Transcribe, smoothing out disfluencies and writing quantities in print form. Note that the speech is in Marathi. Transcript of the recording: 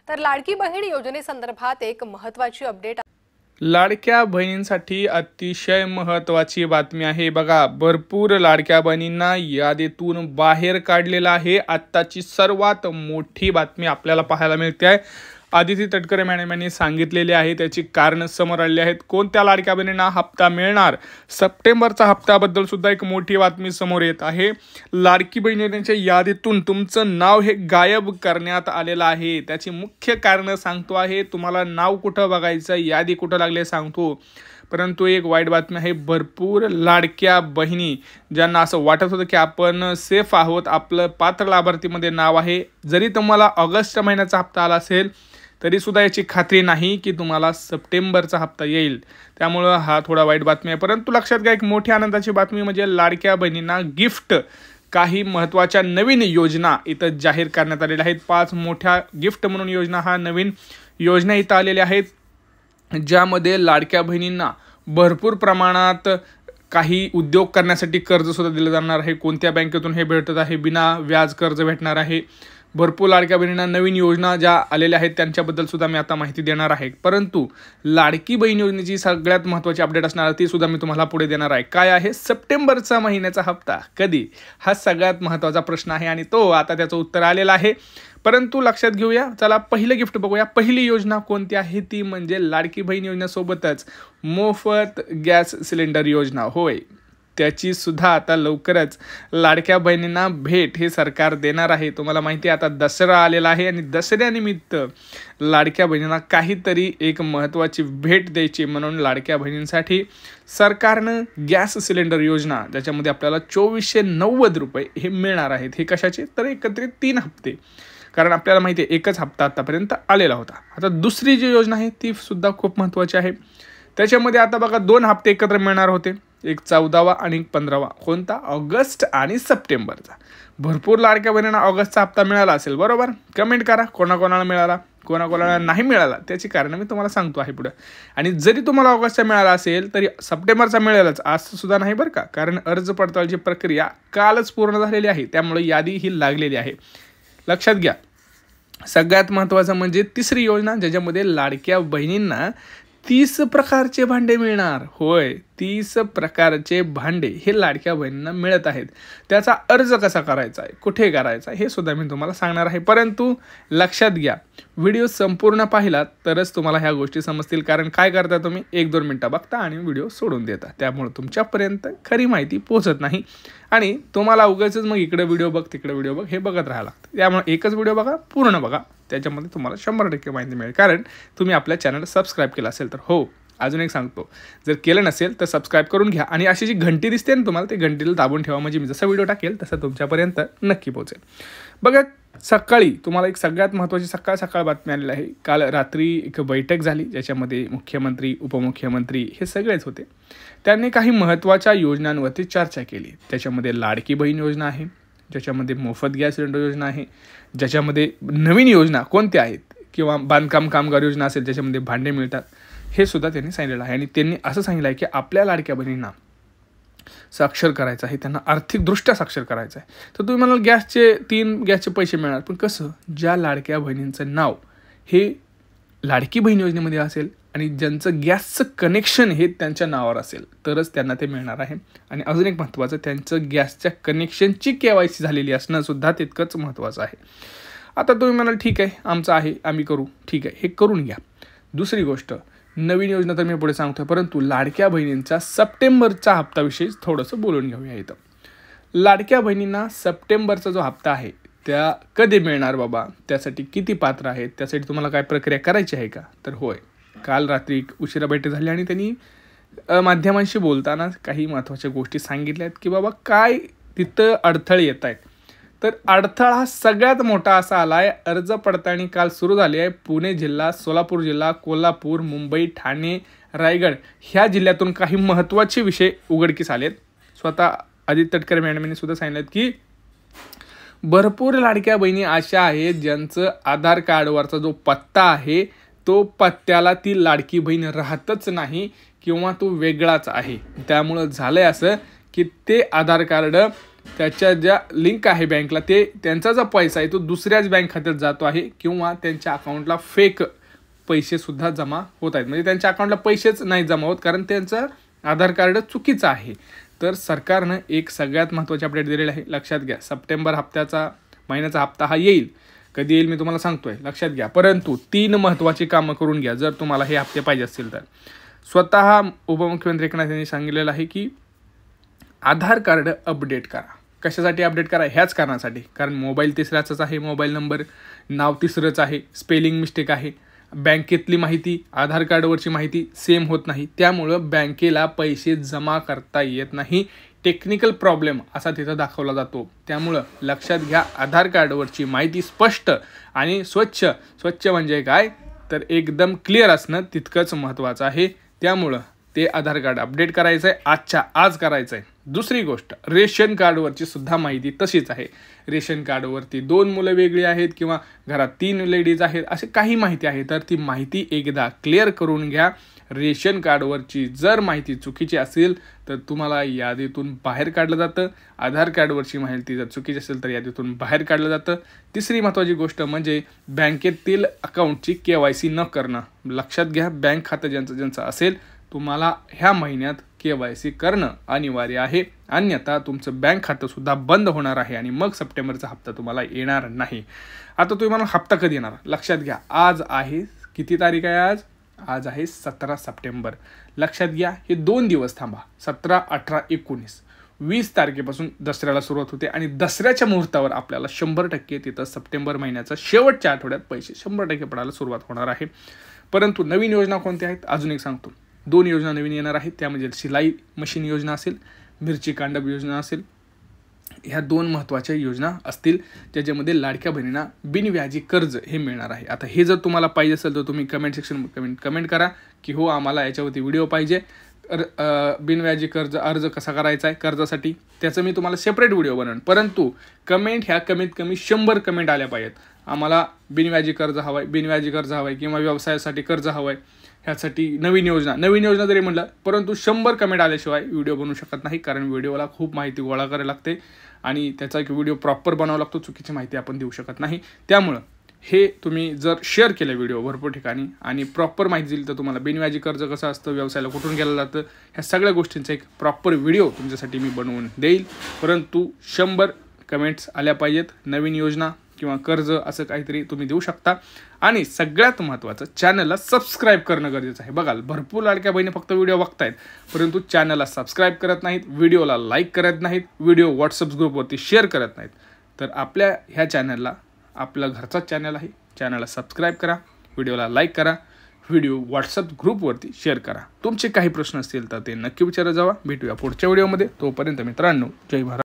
तर लाडकी बहीण योजनेसंदर्भात एक महत्त्वाची अपडेट लाडक्या बहिणींसाठी अतिशय महत्त्वाची बातमी आहे बघा। भरपूर लाडक्या बहिणींना यादीतून बाहेर काढलेला आहे। आत्ताची सर्वात मोठी बातमी आपल्याला पाहायला मिळते आहे। आदिती तटकरे मॅडम यांनी सांगितलेले आहे, त्याची कारण समोर आली आहेत। कोणत्या लाडक्या बहिणींना हप्ता मिळणार, सप्टेंबरचा हप्त्याबद्दल सुद्धा एक मोठी बातमी समोर येत आहे। लाडकी बहिणींच्या यादीतून तुमचं नाव हे गायब करण्यात आलेलं आहे। त्याची मुख्य कारण सांगतो आहे, तुम्हाला नाव कुठं बघायचं, यादी कुठं लागले सांगतो। परंतु एक वाईट बातमी आहे, भरपूर लाडक्या बहिणी ज्यांना असं वाटत होतं की आपण सेफ आहोत, आपलं पात्र लाभार्थीमध्ये नाव आहे, जरी तुम्हाला ऑगस्ट महिन्याचा हप्ता आला असेल तरी सुद्धा याची खात्री नाही की तुम्हाला सप्टेंबरचा हप्ता येईल। त्यामुळे हा थोडा वाईट बातमी आहे। परंतु लक्षात घ्या, एक मोठी आनंदाची बातमी म्हणजे लाडक्या बहिणींना गिफ्ट काही महत्त्वाच्या नवीन योजना इथं जाहीर करण्यात आलेल्या आहेत। 5 मोठ्या गिफ्ट म्हणून योजना हा नवीन योजना इथं आलेल्या आहेत, ज्यामध्ये लाडक्या बहिणींना भरपूर प्रमाणात काही उद्योग करण्यासाठी कर्ज सुद्धा दिलं जाणार आहे। कोणत्या बँकेतून हे भेटत आहे, बिना व्याज कर्ज भेटणार आहे। भरपूर लाडक्या बहिणींना नवीन योजना ज्या आलेल्या आहेत त्यांच्याबद्दल सुद्धा मी आता माहिती देणार आहे। परंतु लाडकी बहीण योजनेची सगळ्यात महत्त्वाची अपडेट असणार ती सुद्धा मी तुम्हाला पुढे देणार आहे। काय आहे सप्टेंबरचा महिन्याचा हप्ता कधी, हा सगळ्यात महत्त्वाचा प्रश्न आहे आणि तो आता त्याचं उत्तर आलेलं आहे। परंतु लक्षात घेऊया, चला पहिलं गिफ्ट बघूया। पहिली योजना कोणती आहे ती म्हणजे लाडकी बहीण योजनेसोबतच मोफत गॅस सिलेंडर योजना होय। त्याची सुद्धा आता लवकरच लाडक्या बहिणींना भेट हे सरकार देणार आहे। तुम्हाला माहिती आहे आता दसरा आलेला आहे आणि दसऱ्यानिमित्त लाडक्या बहिणींना काहीतरी एक महत्त्वाची भेट द्यायची म्हणून लाडक्या बहिणींसाठी सरकारनं गॅस सिलेंडर योजना, ज्याच्यामध्ये आपल्याला 2490 रुपये हे मिळणार आहेत। हे कशाचे तर एकत्रित 3 हप्ते, कारण आपल्याला माहिती आहे एकच हप्ता आतापर्यंत आलेला होता। आता दुसरी जी योजना आहे ती सुद्धा खूप महत्त्वाची आहे। त्याच्यामध्ये आता बघा 2 हप्ते एकत्र मिळणार होते, एक 14वा आणि 15वा। कोणता, ऑगस्ट आणि सप्टेंबरचा। भरपूर लाडक्या बहिणींना ऑगस्टचा हप्ता मिळाला असेल, बरोबर? कमेंट करा कोणाकोणाला मिळाला, कोणाकोणाला नाही मिळाला, त्याची कारण मी तुम्हाला सांगतो आहे पुढे। आणि जरी तुम्हाला ऑगस्टचा मिळाला असेल तरी सप्टेंबरचा मिळेलच आज सुद्धा नाही बरं का, कारण अर्ज पडताळची प्रक्रिया कालच पूर्ण झालेली आहे, त्यामुळे यादी ही लागलेली आहे। लक्षात घ्या, सगळ्यात महत्त्वाचं म्हणजे तिसरी योजना, ज्याच्यामध्ये लाडक्या बहिणींना 30 प्रकारचे भांडे मिळणार होय। 30 प्रकारचे भांडे हे लाडक्या बहिणींना मिळत आहेत। त्याचा अर्ज कसा करायचा आहे, कुठे करायचा हे सुद्धा मी तुम्हाला सांगणार आहे। परंतु लक्षात घ्या, व्हिडिओ संपूर्ण पाहिला तरच तुम्हाला ह्या गोष्टी समजतील, कारण काय करता तुम्ही 1-2 मिनिटं बघता आणि व्हिडिओ सोडून देता, त्यामुळे तुमच्यापर्यंत खरी माहिती पोहोचत नाही आणि तुम्हाला उगाच मग इकडे व्हिडिओ बघ तिकडे व्हिडिओ बघ हे बघत राहायला लागतं। त्यामुळे एकच व्हिडिओ बघा, पूर्ण बघा, त्याच्यामध्ये तुम्हाला 100% माहिती मिळेल। कारण तुम्ही आपल्या चॅनल सबस्क्राईब केलं असेल तर हो, अजून एक सांगतो, जर केलं नसेल तर सबस्क्राईब करून घ्या आणि अशी जी घंटी दिसते ना तुम्हाला, ते घंटीला दाबून ठेवा, म्हणजे मी जसा व्हिडिओ टाकेल तसा तुमच्यापर्यंत नक्की पोहोचेल। बघा, सकाळी तुम्हाला एक सगळ्यात महत्त्वाची सकाळ बातमी आलेली आहे। काल रात्री एक बैठक झाली, ज्याच्यामध्ये मुख्यमंत्री, उपमुख्यमंत्री हे सगळेच होते। त्यांनी काही महत्त्वाच्या योजनांवरती चर्चा केली। त्याच्यामध्ये लाडकी बहीण योजना आहे, ज्याच्यामध्ये मोफत गॅस सिलेंडर योजना आहे, ज्याच्यामध्ये नवीन योजना कोणत्या आहेत किंवा बांधकाम कामगार योजना असेल ज्याच्यामध्ये भांडे मिळतात, हे सुद्धा त्यांनी सांगितलेलं आहे। आणि त्यांनी असं सांगितलं आहे की आपल्या लाडक्या बहिणींना साक्षर करायचं आहे, त्यांना आर्थिकदृष्ट्या साक्षर करायचं आहे। तर तुम्ही म्हणाल गॅसचे 3 गॅसचे पैसे मिळणार, पण कसं, ज्या लाडक्या बहिणींचं नाव हे लाडकी बहीण योजनेमध्ये असेल आणि ज्यांचं गॅसचं कनेक्शन हे त्यांच्या नावावर असेल तरच त्यांना ते मिळणार आहे। आणि अजून एक महत्त्वाचं, त्यांचं गॅसच्या कनेक्शनची KYC झालेली असणं सुद्धा तितकंच महत्त्वाचं आहे। आता तुम्ही म्हणाल ठीक आहे, आमचं आहे, आम्ही करू, ठीक आहे, हे करून घ्या। दुसरी गोष्ट, नवीन योजना तर मी पुढे सांगतोय, परंतु लाडक्या बहिणींचा सप्टेंबरचा हप्ताविषयी थोडंसं बोलून घेऊया। इथं लाडक्या बहिणींना सप्टेंबरचा जो हप्ता आहे त्या कधी मिळणार बाबा, त्यासाठी किती पात्र आहेत, त्यासाठी तुम्हाला काय प्रक्रिया करायची आहे का, तर होय, काल रात्री उशिरा बैठक झाली आणि त्यांनी माध्यमांशी बोलताना काही महत्त्वाच्या गोष्टी सांगितल्या आहेत की बाबा काय तिथं अडथळे येत आहेत। तर अडथळा हा सगळ्यात मोठा असा आला आहे, अर्ज पडताळणी काल सुरू झाली आहे। पुणे जिल्हा, सोलापूर जिल्हा, कोल्हापूर, मुंबई, ठाणे, रायगड ह्या जिल्ह्यातून काही महत्त्वाचे विषय उघडकीस आलेत। स्वतः आदिती तटकरे मॅडमने सुद्धा सांगितलं की भरपूर लाडक्या बहिणी अशा आहेत ज्यांचं आधार कार्डवरचा जो पत्ता आहे तो पत्त्याला ती लाडकी बहीण राहतच नाही किंवा तो वेगळाच आहे। त्यामुळं झालंय असं की ते आधार कार्ड त्याच्या ज्या लिंक आहे बँकला ते त्यांचा जो पैसा आहे तो दुसऱ्याच बँक खात्यात जातो आहे किंवा त्यांच्या अकाउंटला फेक पैसे सुद्धा जमा होत आहेत. म्हणजे त्यांच्या अकाउंटला पैसेच नाही जमा होत कारण त्यांचं आधार कार्ड चुकीचं आहे. तर सरकारनं एक सगळ्यात महत्त्वाची अपडेट दिलेली आहे. लक्षात घ्या, सप्टेंबर महिन्याचा हप्ता हा येईल. कधी येईल मी तुम्हाला सांगतोय, लक्षात घ्या. परंतु 3 महत्त्वाची कामं करून घ्या जर तुम्हाला हे हप्ते पाहिजे असतील तर. स्वतः उपमुख्यमंत्री एकनाथ यांनी सांगितलेलं आहे की आधार कार्ड अपडेट करा. कशासाठी अपडेट करा? ह्याच कारणासाठी, कारण मोबाईल तिसऱ्याचाच आहे, मोबाईल नंबर, नाव तिसरंच आहे, स्पेलिंग मिस्टेक आहे, बँकेतली माहिती आधार कार्डवरची माहिती सेम होत नाही, त्यामुळं बँकेला पैसे जमा करता येत नाही. टेक्निकल प्रॉब्लेम असा तिथं दाखवला जातो. त्यामुळं लक्षात घ्या, आधार कार्डवरची माहिती स्पष्ट आणि स्वच्छ म्हणजे काय तर एकदम क्लिअर असणं तितकंच महत्त्वाचं आहे. त्यामुळं ते आधार कार्ड अपडेट करायचं आहे, आजच्या आज करायचं आहे. दुसरी गोष्ट, रेशन कार्डवरची सुद्धा माहिती तशीच आहे. रेशन कार्डवरती 2 मुलं वेगळी आहेत किंवा घरात 3 लेडीज आहेत, अशी काही माहिती आहे, तर ती माहिती एकदा क्लिअर करून घ्या. रेशन कार्डवरची जर माहिती चुकीची असेल तर तुम्हाला यादीतून बाहेर काढलं जातं. आधार कार्डवरची माहिती जर चुकीची असेल तर यादीतून बाहेर काढलं जातं. तिसरी महत्त्वाची गोष्ट म्हणजे बँकेतील अकाउंटची KYC न करणं. लक्षात घ्या, बँक खातं ज्यांचं असेल तुम्हाला ह्या महिन्यात KYC करणं अनिवार्य आहे. अन्यथा तुमचं बँक खातंसुद्धा बंद होणार आहे आणि मग सप्टेंबरचा हप्ता तुम्हाला येणार नाही. आता तुम्ही मला हप्ता कधी येणार? लक्षात घ्या, आज आहे, किती तारीख आहे आज आहे 17 सप्टेंबर. लक्षात घ्या, हे 2 दिवस थांबा. 17, 18, 19, 20 तारखेपासून दसऱ्याला सुरुवात होते आणि दसऱ्याच्या मुहूर्तावर आपल्याला 100% तिथं सप्टेंबर महिन्याचा शेवटच्या आठवड्यात पैसे 100% पडायला सुरुवात होणार आहे. परंतु नवीन योजना कोणत्या आहेत अजून एक सांगतो. 2 योजना नवीन येणार आहेत. त्यामध्ये शिलाई मशीन योजना असेल, मिरची कांडप योजना असेल. ह्या 2 महत्त्वाच्या योजना असतील ज्याच्यामध्ये लाडक्या बहिणींना बिनव्याजी कर्ज हे मिळणार आहे. आता हे जर तुम्हाला पाहिजे असेल तर तुम्ही कमेंट सेक्शन कमेंट करा की हो आम्हाला याच्यावरती व्हिडिओ पाहिजे. बिनव्याजी कर्ज अर्ज कसा करायचा आहे कर्जासाठी त्याचं मी तुम्हाला सेपरेट व्हिडिओ बनवेन. परंतु कमेंट ह्या कमीत कमी 100 कमेंट आल्या पाहिजेत. आम्हाला बिनव्याजी कर्ज हवं आहे किंवा व्यवसायासाठी कर्ज हवं आहे, ह्यासाठी नवीन योजना जरी म्हटलं परंतु 100 कमेंट आल्याशिवाय व्हिडिओ बनवू शकत नाही. कारण व्हिडिओला खूप माहिती गोळा करावी लागते आणि त्याचा एक व्हिडिओ प्रॉपर बनावा लागतो. चुकीची माहिती आपण देऊ शकत नाही. त्यामुळं हे तुम्ही जर शेअर केलं व्हिडिओ भरपूर ठिकाणी आणि प्रॉपर माहिती दिली तर तुम्हाला बिनव्याजी कर्ज कसं असतं, व्यवसायाला कुठून केलं जातं, ह्या सगळ्या गोष्टींचा एक प्रॉपर व्हिडिओ तुमच्यासाठी मी बनवून देईल. परंतु 100 कमेंट्स आल्या पाहिजेत. नवीन योजना किंवा कर्ज असं काहीतरी तुम्ही देऊ शकता. आणि सगळ्यात महत्त्वाचं, चॅनलला सबस्क्राईब करणं गरजेचं आहे. बघाल भरपूर लाडक्या बहिणी फक्त व्हिडिओ बघतायत परंतु चॅनलला सबस्क्राईब करत नाहीत, व्हिडिओला लाईक करत नाहीत, व्हिडिओ व्हॉट्सअप ग्रुपवरती शेअर करत नाहीत. तर आपल्या ह्या चॅनलला, आपला घरचाच चॅनल आहे, चॅनलला सबस्क्राईब करा, व्हिडिओला लाईक करा, व्हिडिओ व्हॉट्सअप ग्रुपवरती शेअर करा. तुमचे काही प्रश्न असतील तर ते नक्की विचारत जावा. भेटूया पुढच्या व्हिडिओमध्ये. तोपर्यंत मित्रांनो, जय भारत.